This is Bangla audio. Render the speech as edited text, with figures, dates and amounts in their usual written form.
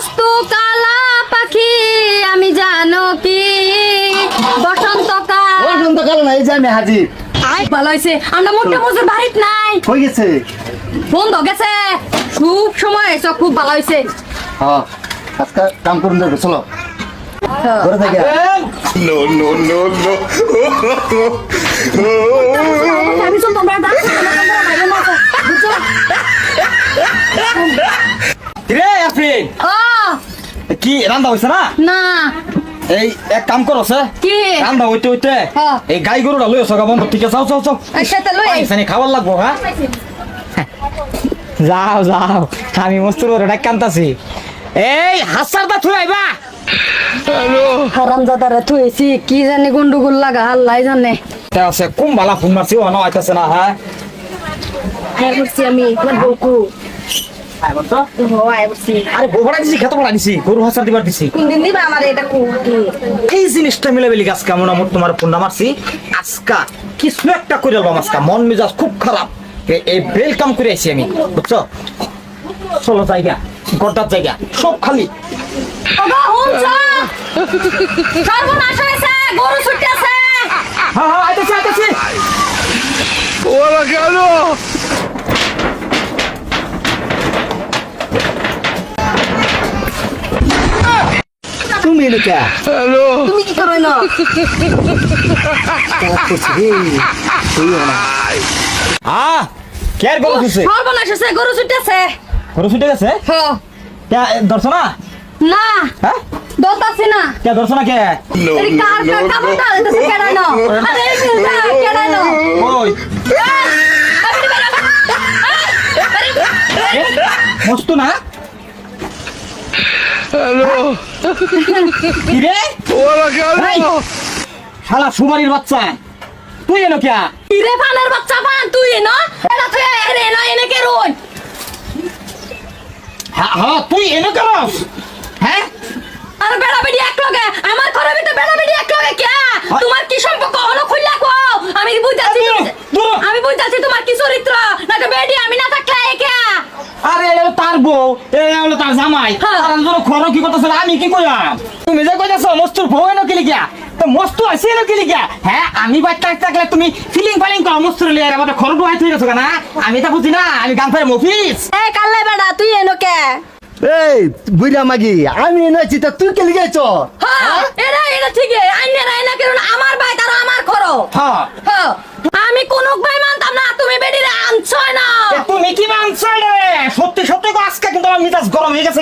মস্ত কালা পাখি আমি জানো কি বসন্তকাল। বসন্তকাল না, এই যে আমি হাজির। ভালো হয়েছে, আমরা মোটা মজুর বাড়িত নাই, হয়ে গেছে। বন্ধ গেছে, খুব সময় হয়েছে, খুব ভালো হয়েছে। হ্যাঁ, আজকে কাম করুন যাবে, চলো ঘরে থেকে। No, no, no, no. আমি তো তোমরা রে আফরিন, কি রান্না হইছে না? না এই এক কাম করো সে কি রান্না হইতে হইতে হ্যাঁ। এই গাই গরুটা লইছো গা বন্ধ থেকে যাও যাও যাও সেটা লই পানি খাবার লাগবো। হ্যাঁ যাও যাও, আমি মস্তুর ওরে ডাক কান্তাছি। এই হাসারটা থুই আইবা। হারামজাদারে থুইছি, কি জানি গন্ডগোল লাগা আল্লাহ জানে। তা আছে কোন বালা ফোন মারছি ও না আইতাছে না। হ্যাঁ আয় বলছি আমি আমার বউকু আই বলতো আয় বলছি আরে গোবরা দিছি খেতে বলা দিছি গরু হাসার দিবার দিছি। কোনদিন দিবা আমার এটা কুকি এই জিনিসটা মিলে বেলি গাছ কেমন আমার তোমার ফোনটা মারছি আজকা কিছু একটা করে আলবাম আজকা মন মেজাজ খুব খারাপ। এই ওয়েলকাম করে আইছি আমি, বুঝছো? চলো জায়গা গড়টার জায়গা সব খালি। ওগো হুনছা সর্বনাশ হয়েছে, গরু ছুটতেছে। হ্যাঁ হ্যাঁ আইতাছি আইতাছি। Hola, cabrón. তুমি এলাকা Hello. তুমি কি করো না? হ্যাঁ কে আর গরু দিছে? সর্বনাশ হয়েছে, গরু ছুটতেছে। গরু ছুটে গেছে? হ্যাঁ কে ধরছো না? না হ্যাঁ দতাছি না। কে ধরছো না কে? No, এর no, কার কার no, কাপড় no. ডাল দিতে কেডা না? আরে কেডা না? ওই মস্ত না Hello. কি রে? Hola, এই, cabrón. শালা সুমারির বাচ্চা তুই এনো কে? ইরে পানের বাচ্চা পান তুই না? এটা তুই এনে না এনে কে রই? হ্যাঁ হ্যাঁ তুই এনো কেন? হ্যাঁ আর বেড়া বেড়ি এক লগে আমার ঘরে ভিতরে বেড়া বেড়ি এক লগে কে? তোমার কি সম্পর্ক হলো খুললা কো? আমি বুঝাচ্ছি, দূর। আমি বুঝাচ্ছি তোমার কি চরিত্র, না তো বেডি আমি না থাকলে কে? আরে এ তার বউ, এ হলো তার জামাই। হ্যাঁ। আর ধরো খরো কি করতেছ আমি কি কইলাম? তুমি যে কইতাছো মস্তুর বউ এনো কি লিগা? তো মস্তু আছে এনো কি লিগা? হ্যাঁ আমি বাচ্চা থাকলে তুমি ফিলিং ফালিং করো মস্তুর লিয়ে আর আমাদের খরো ডুয়াই তুই গেছো না? আমি তা বুঝি না, আমি গান ফেরে মফিস। এ কাল্লে বেড়া তুই এনো কে? এই বুড়া মাগি, আমি এনেছি তা তুই কে লিগেছ? হ্যাঁ এরা এটা ঠিকই আইনে রাইনা কেন আমার ভাই তার আমার খরো। হ্যাঁ হ্যাঁ আমি কোন ভাই মানতাম না, তুমি বেডিরে আনছয় না। তুমি কি মানছো রে? সত্যি সত্যি আজকে কিন্তু আমার মিজাজ গরম হয়ে গেছে।